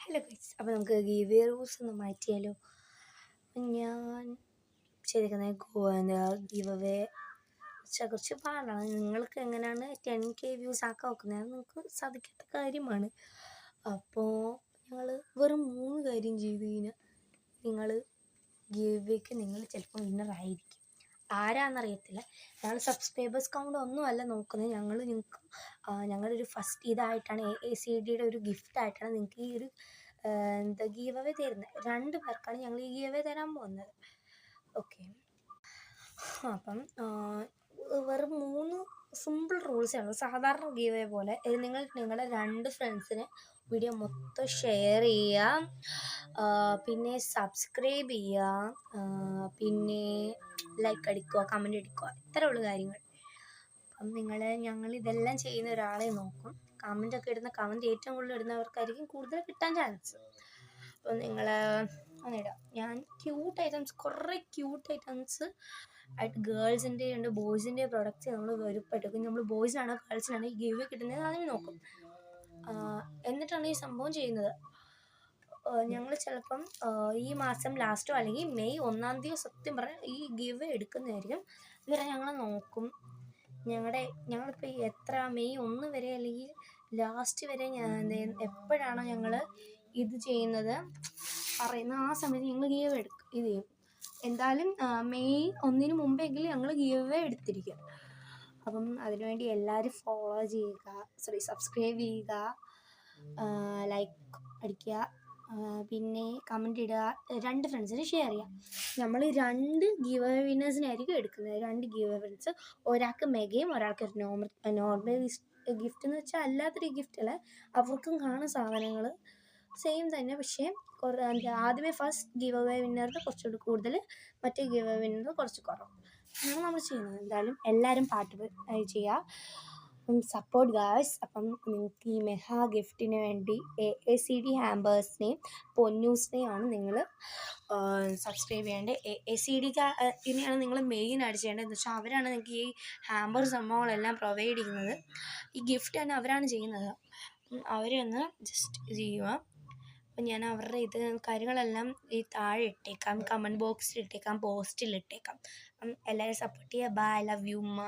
Hello guys, അപ്പോൾ നമുക്ക് give rules ഒന്ന് മാറ്റിയാലോ. ഞാൻ ചെയ്തിരിക്കുന്നത് ഗീവ് അവേ കുറച്ച് പാടാണ്. നിങ്ങൾക്ക് എങ്ങനെയാണ് 10K വ്യൂസ് ആക്കാൻ നോക്കുന്നത് നിങ്ങൾക്ക് സാധിക്കാത്ത കാര്യമാണ്. അപ്പോൾ ഞങ്ങൾ വെറും 3 കാര്യം ചെയ്ത് കഴിഞ്ഞാൽ നിങ്ങൾ ഗീവേക്ക് നിങ്ങൾ ചിലപ്പോൾ വിന്നറായിരിക്കും. ആരാന്നറിയത്തില്ല. ഞങ്ങൾ സബ്സ്ക്രൈബേഴ്സ് കൗണ്ട് ഒന്നുമല്ല നോക്കുന്നത്. ഞങ്ങൾ നിങ്ങൾക്ക് ഞങ്ങളൊരു ഫസ്റ്റ് ഇതായിട്ടാണ് AACDയുടെ ഒരു ഗിഫ്റ്റായിട്ടാണ് നിങ്ങൾക്ക് ഈ ഒരു ഗീവ് അവേ തരുന്നത്. 2 പേർക്കാണ് ഞങ്ങൾ ഈ ഗീവ് അവേ തരാൻ പോകുന്നത്. ഓക്കെ, അപ്പം വെറും 3 സിമ്പിൾ റൂൾസാണ്. സാധാരണ ഗീവ് അവേ പോലെ നിങ്ങൾ നിങ്ങളുടെ 2 ഫ്രണ്ട്സിന് വീഡിയോ മൊത്തം ഷെയർ ചെയ്യുക, പിന്നെ സബ്സ്ക്രൈബ് ചെയ്യുക, പിന്നെ ലൈക്ക് അടിക്കുക, കമൻ്റ് അടിക്കുക, ഇത്രയുള്ള കാര്യങ്ങൾ. അപ്പം ഞങ്ങൾ ഇതെല്ലാം ചെയ്യുന്ന ഒരാളെ നോക്കും. കമൻ്റൊക്കെ കമൻ്റ് ഏറ്റവും കൂടുതൽ ഇടുന്നവർക്കായിരിക്കും കൂടുതൽ കിട്ടാൻ ചാൻസ്. അപ്പം നിങ്ങൾ ഒന്നിടാം. ഞാൻ കുറേ ക്യൂട്ട് ഐറ്റംസ് ആയിട്ട് ഗേൾസിൻ്റെ ഉണ്ട്, ബോയ്സിൻ്റെ പ്രൊഡക്റ്റ്സ് നമ്മൾ വരുപ്പെടുക്കും. നമ്മൾ ബോയ്സിനാണോ ഗേൾസിനാണോ ഈ ഗീവ് കിട്ടുന്നത് അതിന് നോക്കും. എന്നിട്ടാണ് ഈ സംഭവം ചെയ്യുന്നത്. ഞങ്ങൾ ചിലപ്പം ഈ മാസം ലാസ്റ്റോ അല്ലെങ്കിൽ മെയ് 1-ാം തീയതി സത്യം പറഞ്ഞാൽ ഈ ഗീവ് എടുക്കുന്നതായിരിക്കും. ഇവരെ ഞങ്ങൾ നോക്കും. ഞങ്ങളിപ്പോൾ എത്ര മെയ് 1 വരെ അല്ലെങ്കിൽ ലാസ്റ്റ് വരെ എപ്പോഴാണോ ഞങ്ങൾ ഇത് ചെയ്യുന്നത് പറയുന്ന ആ സമയത്ത് ഞങ്ങൾ ഗീവ് ഇത് ചെയ്യും. എന്തായാലും മെയ് 1-ന് മുമ്പെങ്കിലും ഞങ്ങൾ ഗീവ് എടുത്തിരിക്കും. അപ്പം അതിനുവേണ്ടി എല്ലാവരും ഫോളോ ചെയ്യുക, സബ്സ്ക്രൈബ് ചെയ്യുക, ലൈക്ക് അടിക്കുക, പിന്നെ കമൻ്റ് ഇടുക, 2 ഫ്രണ്ട്സിന് ഷെയർ ചെയ്യുക. നമ്മൾ 2 ഗീവ് അവേ വിന്നേഴ്സിനായിരിക്കും എടുക്കുന്നത്. 2 ഗീവ് അവേ വിന്നേഴ്സ്, ഒരാൾക്ക് മെഗയും ഒരാൾക്ക് നോർമൽ ഗിഫ്റ്റ് എന്ന് വെച്ചാൽ അല്ലാത്തൊരു ഗിഫ്റ്റ് അല്ല, അവർക്കും കാണും സാധനങ്ങൾ സെയിം തന്നെ. പക്ഷേ ആദ്യമേ ഫസ്റ്റ് ഗീവ് അവേ വിന്നറിന് കുറച്ചുകൂടി കൂടുതൽ, മറ്റേ ഗീവ് അവേ വിന്നറിന് കുറച്ച് കുറവ്. അങ്ങനെയാണ് നമ്മൾ ചെയ്യുന്നത്. എന്തായാലും എല്ലാവരും പാർട്ടിസിപ്പേറ്റ് ചെയ്യുക, സപ്പോർട്ട് ഗായ്സ്. അപ്പം നിങ്ങൾക്ക് ഈ മെഹാ ഗിഫ്റ്റിന് വേണ്ടി AACD ഹാമ്പേഴ്സിനെയും പൊന്നൂസിനെയാണ് നിങ്ങൾ സബ്സ്ക്രൈബ് ചെയ്യേണ്ടത്. AACDക്കാണ് നിങ്ങൾ മെയിനായിട്ട് ചെയ്യേണ്ടത്. എന്ന് വെച്ചാൽ അവരാണ് നിങ്ങൾക്ക് ഈ ഹാമ്പർ സംഭവങ്ങളെല്ലാം പ്രൊവൈഡ് ചെയ്യുന്നത്. ഈ ഗിഫ്റ്റ് തന്നെ അവരാണ് ചെയ്യുന്നത്. അവരെ ഒന്ന് ജസ്റ്റ് ചെയ്യുക. അപ്പം ഞാൻ അവരുടെ കാര്യങ്ങളെല്ലാം ഈ താഴെ ഇട്ടേക്കാം, കമൻറ്റ് ബോക്സിൽ ഇട്ടേക്കാം, പോസ്റ്റിൽ ഇട്ടേക്കാം. അപ്പം എല്ലാവരും സപ്പോർട്ട് ചെയ്യുക. ബൈ, ലവ് യു ഉമ്മ.